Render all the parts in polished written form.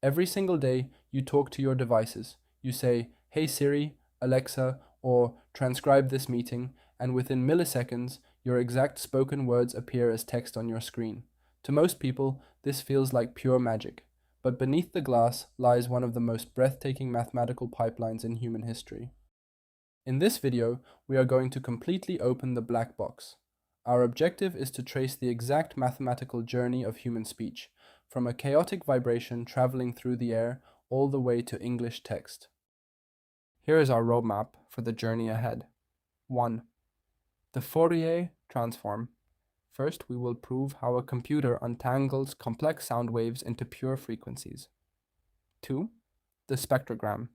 Every single day, you talk to your devices. You say, "Hey Siri, Alexa," or "transcribe this meeting," and within milliseconds, your exact spoken words appear as text on your screen. To most people, this feels like pure magic, but beneath the glass lies one of the most breathtaking mathematical pipelines in human history. In this video, we are going to completely open the black box. Our objective is to trace the exact mathematical journey of human speech, from a chaotic vibration traveling through the air all the way to English text. Here is our roadmap for the journey ahead. 1. The Fourier transform. First, we will prove how a computer untangles complex sound waves into pure frequencies. 2. The spectrogram.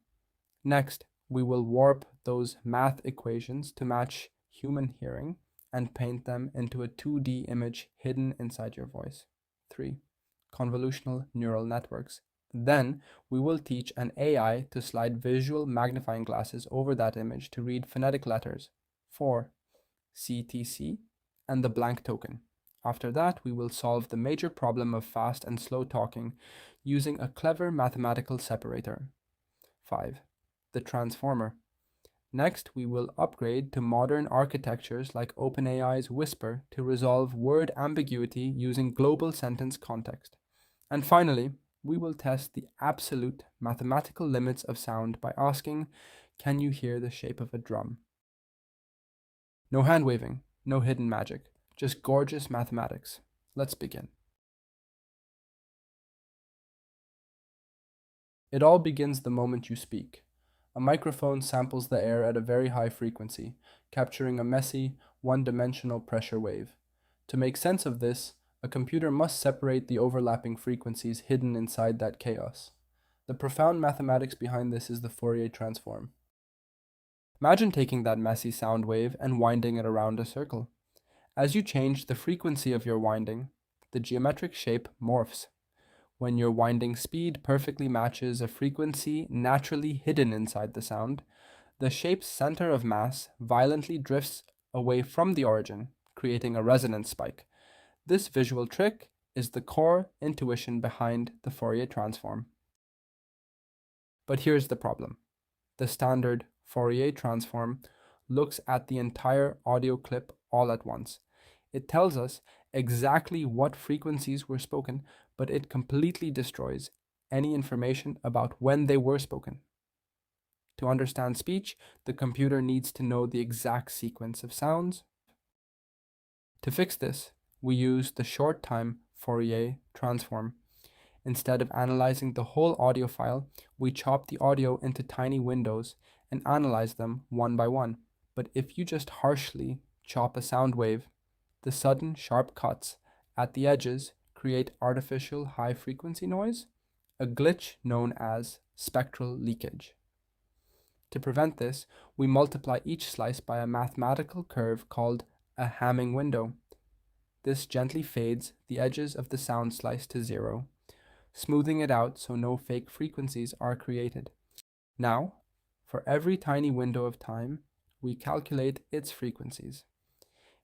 Next, we will warp those math equations to match human hearing and paint them into a 2D image hidden inside your voice. 3. Convolutional neural networks. Then, we will teach an AI to slide visual magnifying glasses over that image to read phonetic letters. 4. CTC and the blank token. After that, we will solve the major problem of fast and slow talking using a clever mathematical separator. 5. The transformer. Next, we will upgrade to modern architectures like OpenAI's Whisper to resolve word ambiguity using global sentence context. And finally, we will test the absolute mathematical limits of sound by asking, can you hear the shape of a drum? No hand waving, no hidden magic, just gorgeous mathematics. Let's begin. It all begins the moment you speak. A microphone samples the air at a very high frequency, capturing a messy, one-dimensional pressure wave. To make sense of this, a computer must separate the overlapping frequencies hidden inside that chaos. The profound mathematics behind this is the Fourier transform. Imagine taking that messy sound wave and winding it around a circle. As you change the frequency of your winding, the geometric shape morphs. When your winding speed perfectly matches a frequency naturally hidden inside the sound, the shape's center of mass violently drifts away from the origin, creating a resonance spike. This visual trick is the core intuition behind the Fourier transform. But here's the problem. The standard Fourier transform looks at the entire audio clip all at once. It tells us exactly what frequencies were spoken, but it completely destroys any information about when they were spoken. To understand speech, the computer needs to know the exact sequence of sounds. To fix this, we use the short-time Fourier transform. Instead of analyzing the whole audio file, we chop the audio into tiny windows and analyze them one by one. But if you just harshly chop a sound wave, the sudden sharp cuts at the edges create artificial high-frequency noise, a glitch known as spectral leakage. To prevent this, we multiply each slice by a mathematical curve called a Hamming window. This gently fades the edges of the sound slice to zero, smoothing it out so no fake frequencies are created. Now, for every tiny window of time, we calculate its frequencies.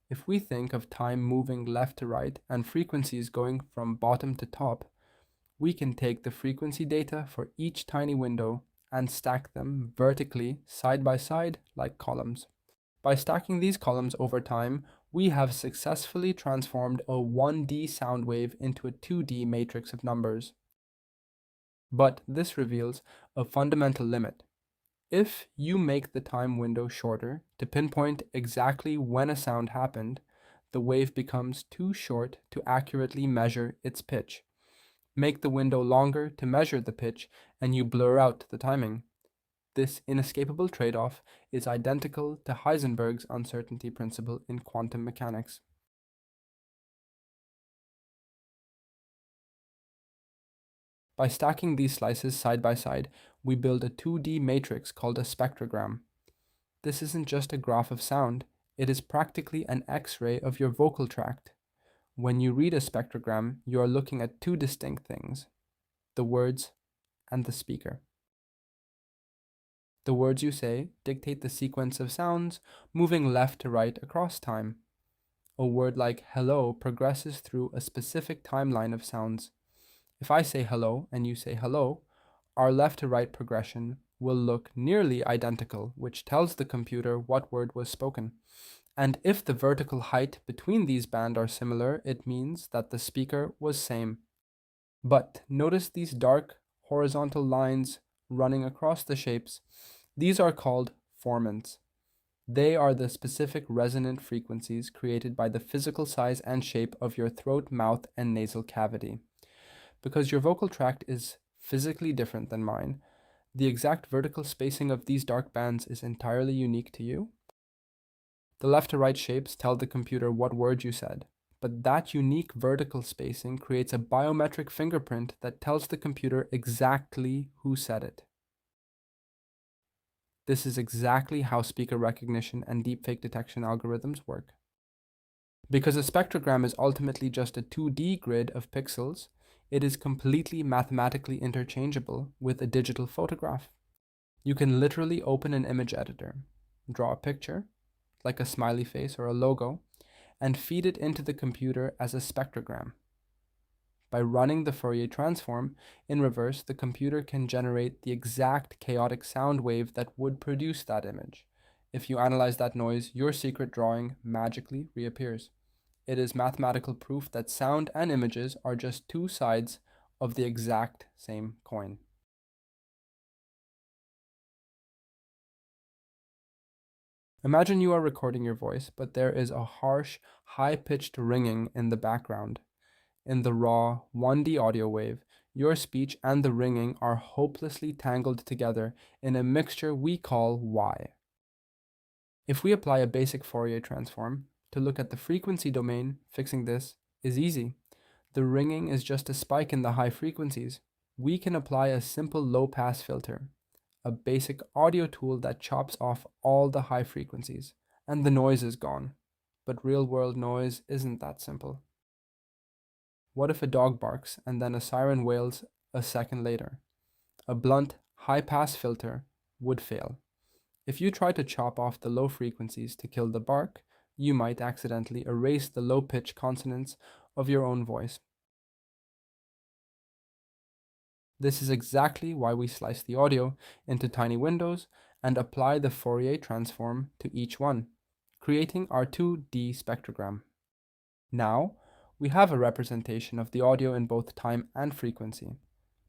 If we think of time moving left to right and frequencies going from bottom to top, we can take the frequency data for each tiny window and stack them vertically side by side like columns. By stacking these columns over time, we have successfully transformed a 1D sound wave into a 2D matrix of numbers. But this reveals a fundamental limit. If you make the time window shorter to pinpoint exactly when a sound happened, the wave becomes too short to accurately measure its pitch. Make the window longer to measure the pitch, and you blur out the timing. This inescapable trade-off is identical to Heisenberg's uncertainty principle in quantum mechanics. By stacking these slices side by side, we build a 2D matrix called a spectrogram. This isn't just a graph of sound, it is practically an X-ray of your vocal tract. When you read a spectrogram, you are looking at two distinct things: the words and the speaker. The words you say dictate the sequence of sounds moving left to right across time. A word like hello progresses through a specific timeline of sounds. If I say hello and you say hello, our left to right progression will look nearly identical, which tells the computer what word was spoken. And if the vertical height between these bands are similar, it means that the speaker was same. But notice these dark horizontal lines running across the shapes. These are called formants. They are the specific resonant frequencies created by the physical size and shape of your throat, mouth, and nasal cavity. Because your vocal tract is physically different than mine, the exact vertical spacing of these dark bands is entirely unique to you. The left to right shapes tell the computer what word you said, but that unique vertical spacing creates a biometric fingerprint that tells the computer exactly who said it. This is exactly how speaker recognition and deepfake detection algorithms work. Because a spectrogram is ultimately just a 2D grid of pixels, it is completely mathematically interchangeable with a digital photograph. You can literally open an image editor, draw a picture, like a smiley face or a logo, and feed it into the computer as a spectrogram. By running the Fourier transform in reverse, the computer can generate the exact chaotic sound wave that would produce that image. If you analyze that noise, your secret drawing magically reappears. It is mathematical proof that sound and images are just two sides of the exact same coin. Imagine you are recording your voice, but there is a harsh, high-pitched ringing in the background. In the raw, 1D audio wave, your speech and the ringing are hopelessly tangled together in a mixture we call Y. If we apply a basic Fourier transform to look at the frequency domain, fixing this is easy. The ringing is just a spike in the high frequencies. We can apply a simple low-pass filter, a basic audio tool that chops off all the high frequencies, and the noise is gone. But real-world noise isn't that simple. What if a dog barks and then a siren wails a second later? A blunt, high-pass filter would fail. If you try to chop off the low frequencies to kill the bark, you might accidentally erase the low-pitch consonants of your own voice. This is exactly why we slice the audio into tiny windows and apply the Fourier transform to each one, creating our 2D spectrogram. Now, we have a representation of the audio in both time and frequency.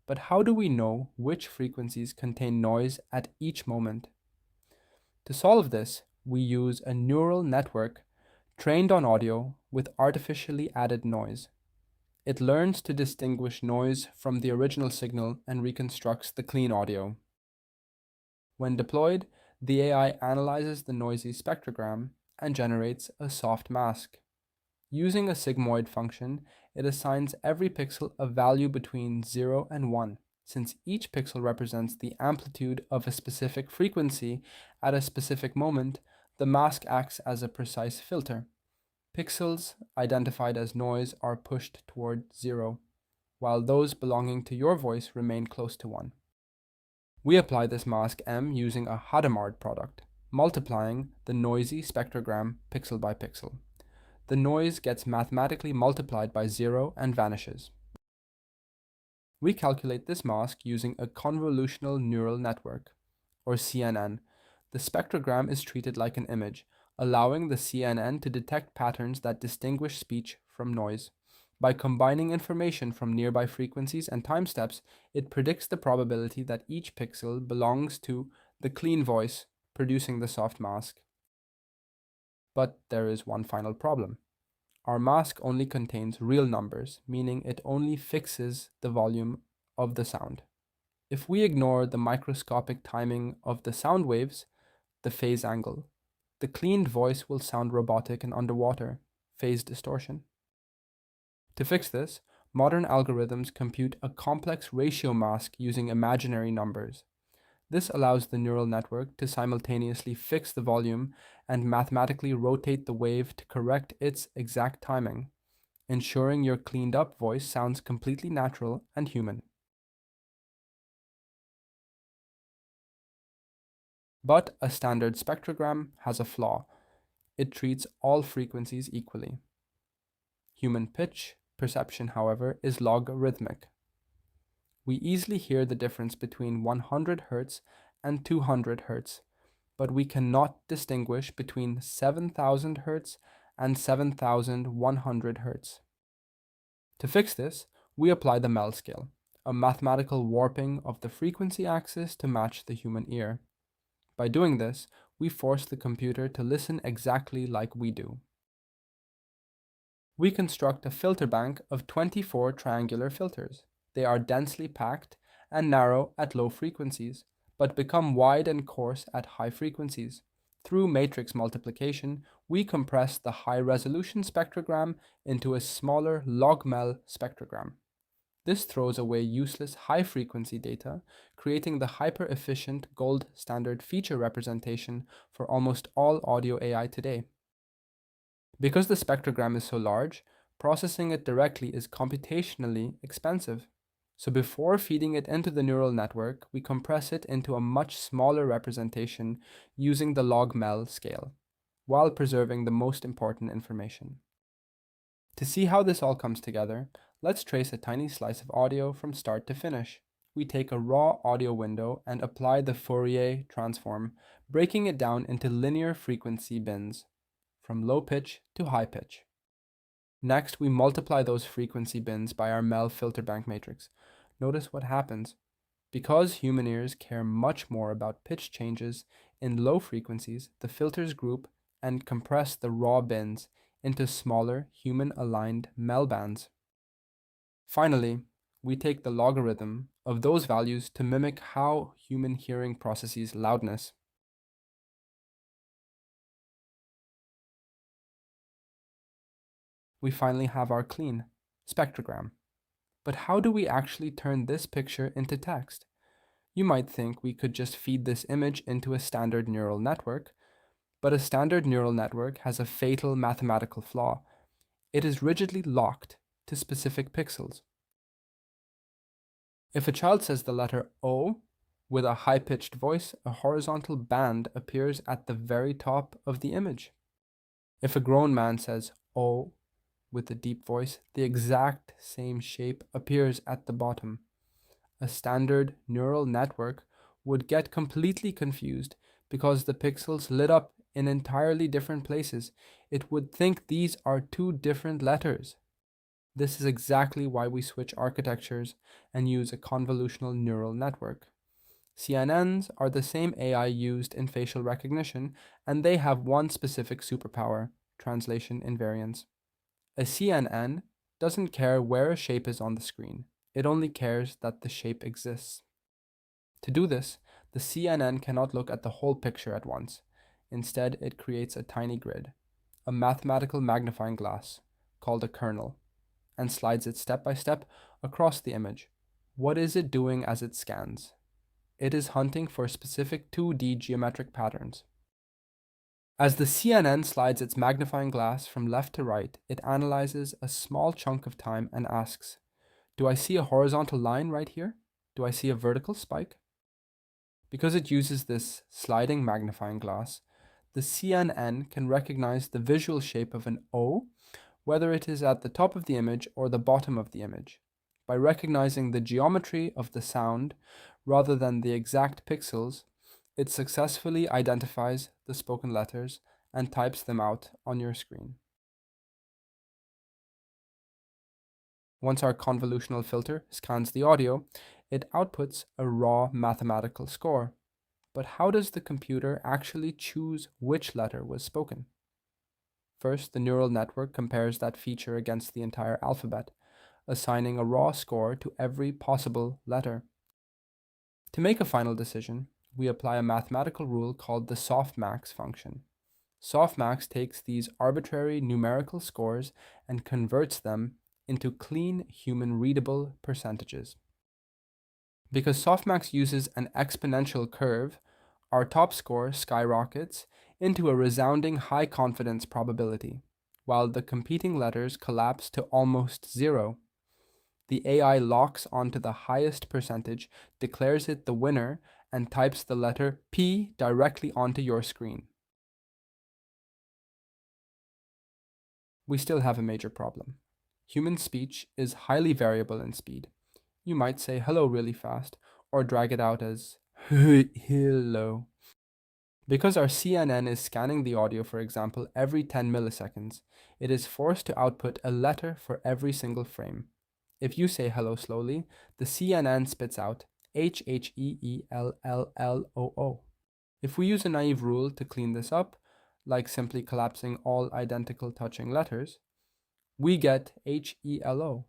But how do we know which frequencies contain noise at each moment? To solve this, we use a neural network trained on audio with artificially added noise. It learns to distinguish noise from the original signal and reconstructs the clean audio. When deployed, the AI analyzes the noisy spectrogram and generates a soft mask. Using a sigmoid function, it assigns every pixel a value between 0 and 1. Since each pixel represents the amplitude of a specific frequency at a specific moment, the mask acts as a precise filter. Pixels identified as noise are pushed toward 0, while those belonging to your voice remain close to 1. We apply this mask M using a Hadamard product, multiplying the noisy spectrogram pixel by pixel. The noise gets mathematically multiplied by 0 and vanishes. We calculate this mask using a convolutional neural network, or CNN. The spectrogram is treated like an image, allowing the CNN to detect patterns that distinguish speech from noise. By combining information from nearby frequencies and time steps, it predicts the probability that each pixel belongs to the clean voice, producing the soft mask. But there is one final problem. Our mask only contains real numbers, meaning it only fixes the volume of the sound. If we ignore the microscopic timing of the sound waves, the phase angle, the cleaned voice will sound robotic and underwater, phase distortion. To fix this, modern algorithms compute a complex ratio mask using imaginary numbers. This allows the neural network to simultaneously fix the volume and mathematically rotate the wave to correct its exact timing, ensuring your cleaned up voice sounds completely natural and human. But a standard spectrogram has a flaw. It treats all frequencies equally. Human pitch perception, however, is logarithmic. We easily hear the difference between 100 Hz and 200 Hz, but we cannot distinguish between 7000 Hz and 7100 Hz. To fix this, we apply the Mel scale, a mathematical warping of the frequency axis to match the human ear. By doing this, we force the computer to listen exactly like we do. We construct a filter bank of 24 triangular filters. They are densely packed and narrow at low frequencies, but become wide and coarse at high frequencies. Through matrix multiplication, we compress the high-resolution spectrogram into a smaller log-mel spectrogram. This throws away useless high-frequency data, creating the hyper-efficient gold standard feature representation for almost all audio AI today. Because the spectrogram is so large, processing it directly is computationally expensive. So before feeding it into the neural network, we compress it into a much smaller representation using the log-mel scale, while preserving the most important information. To see how this all comes together, let's trace a tiny slice of audio from start to finish. We take a raw audio window and apply the Fourier transform, breaking it down into linear frequency bins, from low pitch to high pitch. Next, we multiply those frequency bins by our Mel Filterbank matrix. Notice what happens. Because human ears care much more about pitch changes in low frequencies, the filters group and compress the raw bins into smaller, human-aligned Mel bands. Finally, we take the logarithm of those values to mimic how human hearing processes loudness. We finally have our clean spectrogram. But how do we actually turn this picture into text? You might think we could just feed this image into a standard neural network, but a standard neural network has a fatal mathematical flaw. It is rigidly locked to specific pixels. If a child says the letter O with a high-pitched voice, a horizontal band appears at the very top of the image. If a grown man says O with a deep voice, the exact same shape appears at the bottom. A standard neural network would get completely confused because the pixels lit up in entirely different places. It would think these are two different letters. This is exactly why we switch architectures and use a convolutional neural network. CNNs are the same AI used in facial recognition, and they have one specific superpower: translation invariance. A CNN doesn't care where a shape is on the screen. It only cares that the shape exists. To do this, the CNN cannot look at the whole picture at once. Instead, it creates a tiny grid, a mathematical magnifying glass, called a kernel, and slides it step by step across the image. What is it doing as it scans? It is hunting for specific 2D geometric patterns. As the CNN slides its magnifying glass from left to right, it analyzes a small chunk of time and asks, do I see a horizontal line right here? Do I see a vertical spike? Because it uses this sliding magnifying glass, the CNN can recognize the visual shape of an O, whether it is at the top of the image or the bottom of the image. By recognizing the geometry of the sound rather than the exact pixels, it successfully identifies the spoken letters and types them out on your screen. Once our convolutional filter scans the audio, it outputs a raw mathematical score. But how does the computer actually choose which letter was spoken? First, the neural network compares that feature against the entire alphabet, assigning a raw score to every possible letter. To make a final decision, we apply a mathematical rule called the softmax function. Softmax takes these arbitrary numerical scores and converts them into clean human-readable percentages. Because softmax uses an exponential curve, our top score skyrockets into a resounding high confidence probability, while the competing letters collapse to almost zero. The AI locks onto the highest percentage, declares it the winner, and types the letter P directly onto your screen. We still have a major problem. Human speech is highly variable in speed. you might say hello really fast, or drag it out as hello. Because our CNN is scanning the audio, for example, every 10 milliseconds, it is forced to output a letter for every single frame. If you say hello slowly, the CNN spits out HHEELLLOO. If we use a naive rule to clean this up, like simply collapsing all identical touching letters, we get HELO.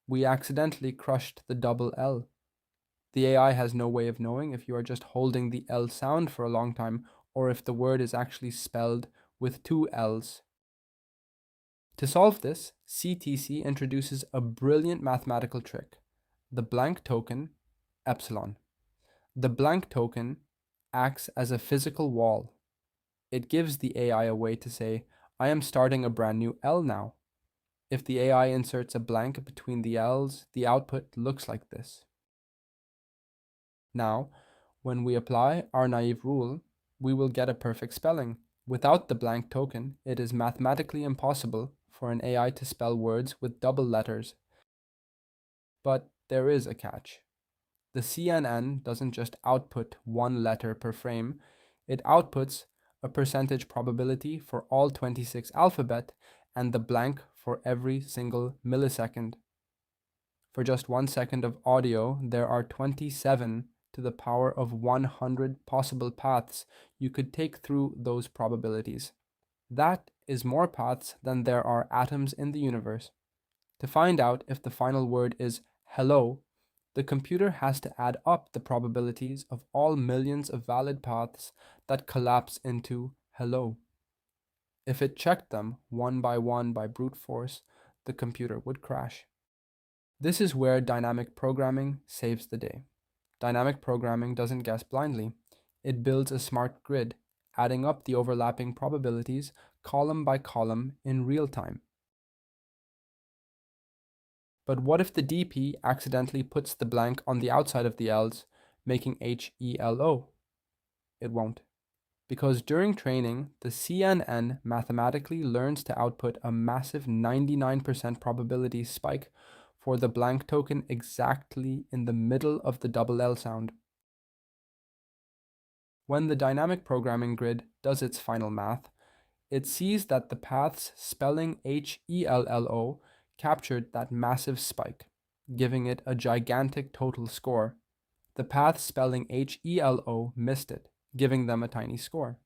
We accidentally crushed the double L. The AI has no way of knowing if you are just holding the L sound for a long time or if the word is actually spelled with two L's. To solve this, CTC introduces a brilliant mathematical trick, the blank token, epsilon. The blank token acts as a physical wall. It gives the AI a way to say, I am starting a brand new L now. If the AI inserts a blank between the L's, the output looks like this. Now, when we apply our naive rule, we will get a perfect spelling. Without the blank token, it is mathematically impossible for an AI to spell words with double letters. But there is a catch. The CNN doesn't just output one letter per frame, it outputs a percentage probability for all 26 alphabet and the blank for every single millisecond. For just 1 second of audio, there are 27 to the power of 100 possible paths you could take through those probabilities. That is more paths than there are atoms in the universe. To find out if the final word is hello, the computer has to add up the probabilities of all millions of valid paths that collapse into hello. If it checked them one by brute force, the computer would crash. This is where dynamic programming saves the day. Dynamic programming doesn't guess blindly. It builds a smart grid, adding up the overlapping probabilities column by column in real time. But what if the DP accidentally puts the blank on the outside of the L's, making HELO? It won't. Because during training, the CNN mathematically learns to output a massive 99% probability spike for the blank token exactly in the middle of the double L sound. When the dynamic programming grid does its final math, it sees that the paths spelling HELLO captured that massive spike, giving it a gigantic total score. The path spelling HELO missed it, giving them a tiny score.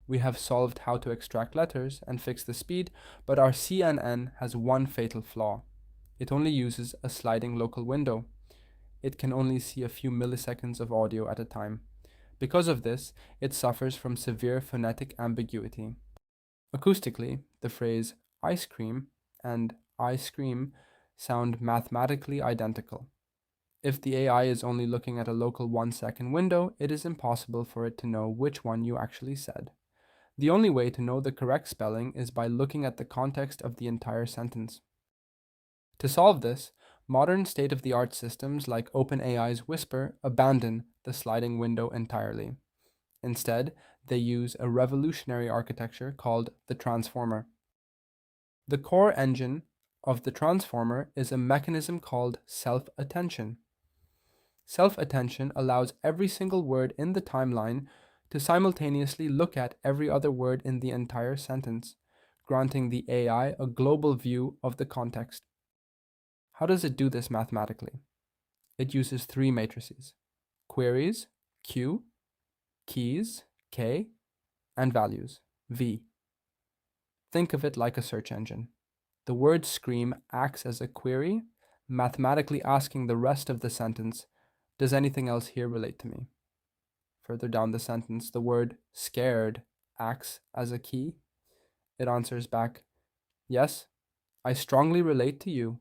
We have solved how to extract letters and fix the speed, but our CNN has one fatal flaw. It only uses a sliding local window. It can only see a few milliseconds of audio at a time. Because of this, it suffers from severe phonetic ambiguity. Acoustically, the phrase ice cream and I scream sound mathematically identical. If the AI is only looking at a local 1-second window, it is impossible for it to know which one you actually said. The only way to know the correct spelling is by looking at the context of the entire sentence. To solve this, modern state-of-the-art systems like OpenAI's Whisper abandon the sliding window entirely. Instead, they use a revolutionary architecture called the transformer. The core engine of the transformer is a mechanism called self-attention. Self-attention allows every single word in the timeline to simultaneously look at every other word in the entire sentence, granting the AI a global view of the context. How does it do this mathematically? It uses three matrices: queries, Q, keys, K, and values, V. Think of it like a search engine. The word scream acts as a query, mathematically asking the rest of the sentence, does anything else here relate to me? Further down the sentence, the word scared acts as a key. It answers back, yes, I strongly relate to you.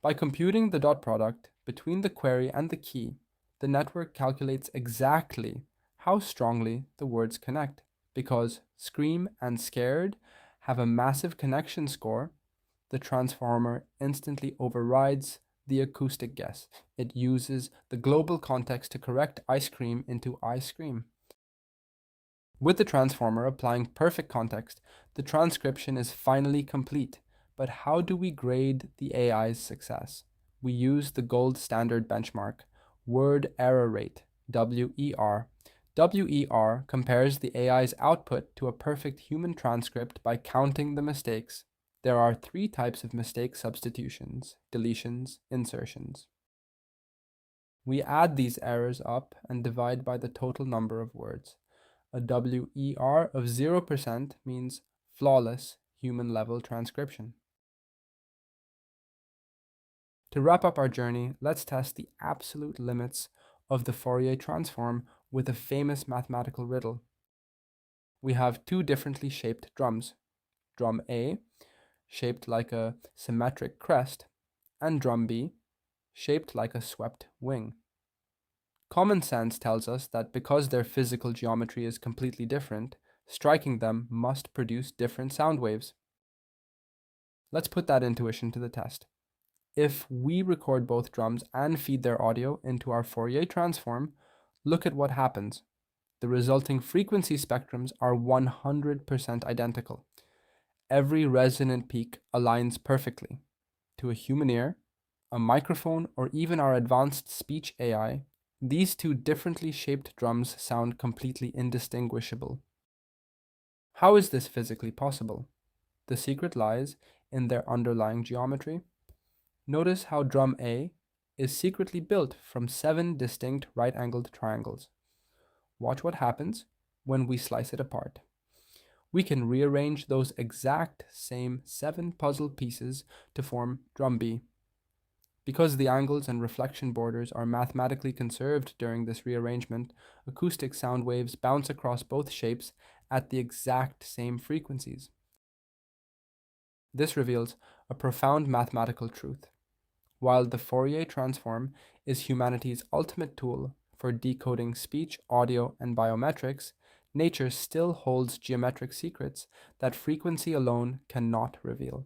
By computing the dot product between the query and the key, the network calculates exactly how strongly the words connect. Because scream and scared have a massive connection score, the transformer instantly overrides the acoustic guess. It uses the global context to correct ice cream into I scream. With the transformer applying perfect context, the transcription is finally complete. But how do we grade the AI's success? We use the gold standard benchmark, word error rate, WER. WER compares the AI's output to a perfect human transcript by counting the mistakes. There are 3 types of mistake substitutions, deletions, insertions. We add these errors up and divide by the total number of words. A WER of 0% means flawless human-level transcription. To wrap up our journey, let's test the absolute limits of the Fourier transform with a famous mathematical riddle. We have 2 differently shaped drums. Drum A, shaped like a symmetric crest, and drum B, shaped like a swept wing. Common sense tells us that because their physical geometry is completely different, striking them must produce different sound waves. Let's put that intuition to the test. If we record both drums and feed their audio into our Fourier transform, look at what happens. The resulting frequency spectrums are 100% identical. Every resonant peak aligns perfectly. To a human ear, a microphone, or even our advanced speech AI, these 2 differently shaped drums sound completely indistinguishable. How is this physically possible? The secret lies in their underlying geometry. Notice how drum A is secretly built from 7 distinct right-angled triangles. Watch what happens when we slice it apart. We can rearrange those exact same 7 puzzle pieces to form drum B. Because the angles and reflection borders are mathematically conserved during this rearrangement, acoustic sound waves bounce across both shapes at the exact same frequencies. This reveals a profound mathematical truth. While the Fourier transform is humanity's ultimate tool for decoding speech, audio, and biometrics, nature still holds geometric secrets that frequency alone cannot reveal.